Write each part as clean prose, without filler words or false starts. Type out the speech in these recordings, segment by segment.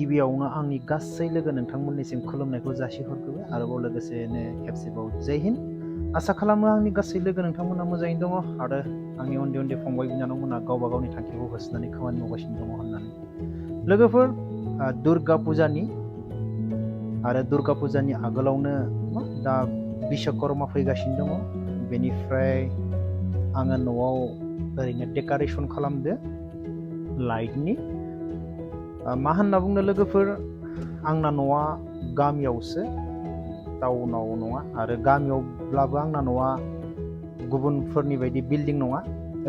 गिबियावनो आंनि गासै लोगो नोंथांमोननिसिम खुलुमनायखौ जासिहरग्रोबाय आरोबाव लोगोसेनो खेबसेबाव जय हिन्द। आसा खालामो आंनि गासै लोगो नोंथांमोना मोजाङैनो दङ आरो आंनि उन्दै उन्दै फंबाय बिनानावमोना गावबा गावनि थांखिखौ होसोनानै खामानि मावगासिनो दङ होननानै। लोगोफोर दुर्गा फुजानि आरो दुर्गा फुजानि आगोलावनो दा बिश्वकर्मा फैगासिनो दङ। बेनिफ्राय आङो न'आव ओरैनो डेक'रेसन खालामदो लाइटनि। मा होनना बुंनो लोगोफोर, आंना न'आ गामियावसो, टाउनाव नङा। आरो गामियावब्लाबो आंना न'आ गुबुनफोरनि बायदि बिल्डिं नङा,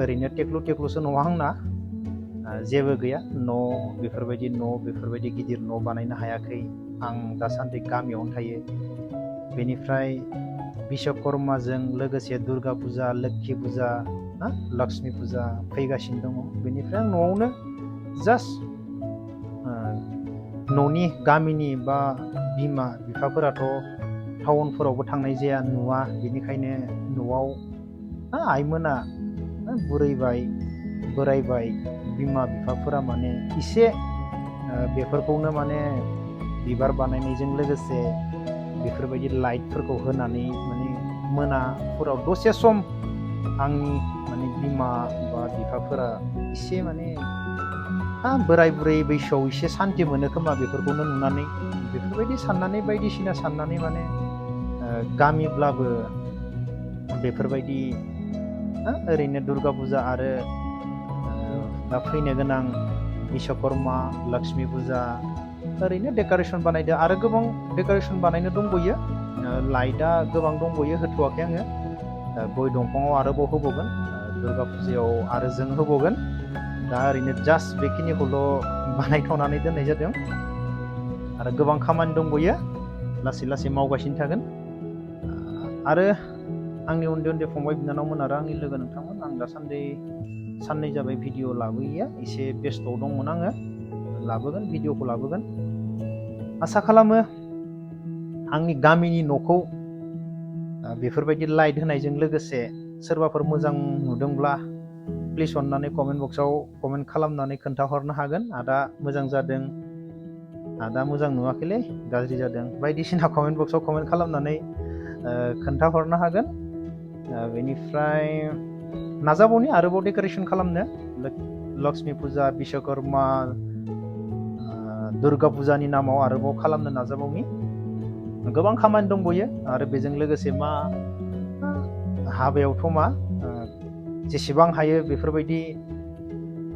ओरैनो टेक्लुसो न'आ आंना। जेबो गैया बेफोरबायदि गिदिर न' बानायनो हायाखै। आं दासान्दि गामियावनो थायो। बेनिफ्राय बिश्वकर्माजों लोगोसे दुर्गा फुजा, लोक्षि फुजा, लक्ष्मी फुजा फैगासिनो दङ। बेनिफ्राय आं न'आवनो जास्ट न'नि गामिनि बा बिमा बिफाफोराथ' टाउनफोरावबो थांनाय जाया, नुवा। बेनिखायनो न'आव आइमोना बोरायबाय, बिमा बिफाफोरा माने एसे बेफोरखौनो माने बिबार बानायनायजों लोगोसे बेफोरबायदि लाइटफोरखौ होनानै माने मोनाफोराव दसे सम आंनि माने बिमा बा बिफाफोरा एसे माने बोराय बुरै बैसोआव एसे सान्थि मोनो खोमा बेफोरखौनो नुनानै, बेफोरबायदि साननानै बायदिसिना साननानै माने गामिब्लाबो बेफोरबायदि ओरैनो दुर्गा फुजा आरो दा फैनो गोनां बिश्वकर्मा, लक्ष्मी फुजा ओरैनो डेक'रेसन बानायदो। आरो गोबां डेक'रेसन बानायनो दंबोयो, लाइटआ गोबां दंबोयो, होथ'वाखै आङो। गय दंफाङाव आरोबाव होबावगोन, दुर्गा फुजायाव आरो जों होबावगोन। दा ओरैनो जास्ट बेखिनिखौल' बानायथ'नानै दोननाय जादों। आरो गोबां खामानि दंबोयो, लासै लासै मावगासिनो थागोन। आरो आंनि उन्दै उन्दै फंबाय बिनानावमोन आरो आंनि लोगो नोंथांमोन, आं दासान्दि साननै जाबाय भिडिअ लाबोयैया, एसे बेस्थ'आव दंमोन आङो। लाबोगोन, भिडिअखौ लाबोगोन। आसा खालामो आंनि गामिनि न'खौ बेफोरबायदि लाइट होनायजों लोगोसे सोरबाफोर मोजां नुदोंब्ला प्लिज अननानै कमेन्ट बक्सआव कमेन्ट खालामनानै खोन्थाहरनो हागोन। आदा मोजां जादों, आदा मोजां नुवाखैलै, गाज्रि जादों, बायदिसिना कमेन्ट बक्सआव कमेन्ट खालामनानै खोन्थाहरनो हागोन। बेनिफ्राय नाजाबावनि आरोबाव डेक'रेसन खालामनो, लक्ष्मी फुजा, बिश्वकर्मा, दुर्गा फुजानि नामाव आरोबाव खालामनो नाजाबावनि। गोबां खामानि दंबोयो। आरो बेजों लोगोसे हाबायावथ' जेसेबां हायो बेफोरबायदि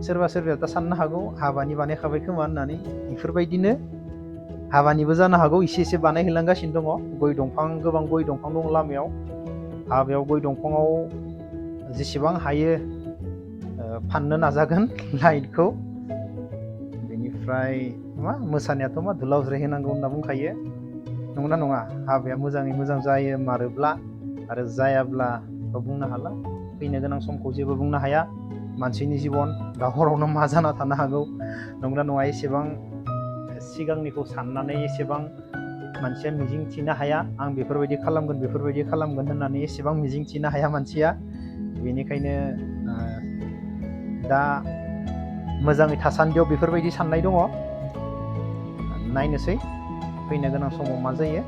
सोरबाया दा साननो हागौ हाबानि बानायखाबाय खोमा होननानै, बेफोरबायदिनो हाबानिबो जानो हागौ एसे एसे बानायहैलांगासिनो दङ। गोबां गय दंफां दं लामायाव। हाबायाव गय दंफाङाव जेसेबां हायो फाननो नाजागोन लाइटखौ। बेनिफ्राय मोसानायाथ' धुलावज्रे होनांगौ होनना बुंखायो, नंगौना नङा? हाबाया मोजाङै मोजां जायो मारोब्ला आरो जायाब्ला बुंनो हाला। फैनो गोनां समखौ जेबो बुंनो हाया। मानसिनि जिबन, दा हरावनो मा जाना थानो हागौ, नंगौना नङा? एसेबां सिगांनिखौ साननानै एसेबां मानसिया मिजिं थिनो हाया। आं बेफोरबायदि खालामगोन होननानै एसेबां मिजिं थिनो हाया मानसिया। बेनिखायनो दा मोजाङै थासान्दियाव बेफोरबायदि साननाय दङ। नायनोसै फैनो गोनां समाव मा जायो,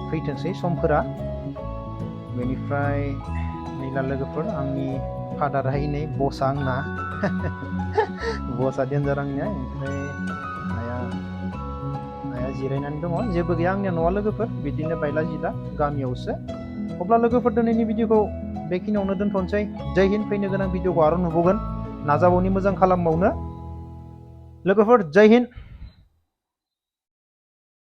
फैथोंसै समफोरा। बेनिफ्राय नैला लोगोफोर, आंनि फादारा नै बसआ आंना बसआ डेन्जार आंनिया। ओमफ्राय आइया जिरायनानै दङ, जेबो गैया आंनिया न'आ लोगोफोर, बिदिनो बायला जिला गामियावसो। अब्ला लोगोफोर दिनैनि भिडिअखौ बेखिनियावनो दोनथ'नोसै। जय हिन्द। फैनो गोनां भिडिअखौ आरो नुबावगोन, नाजाबावनि मोजां खालामबावनो। लोगोफोर जय हिन्द।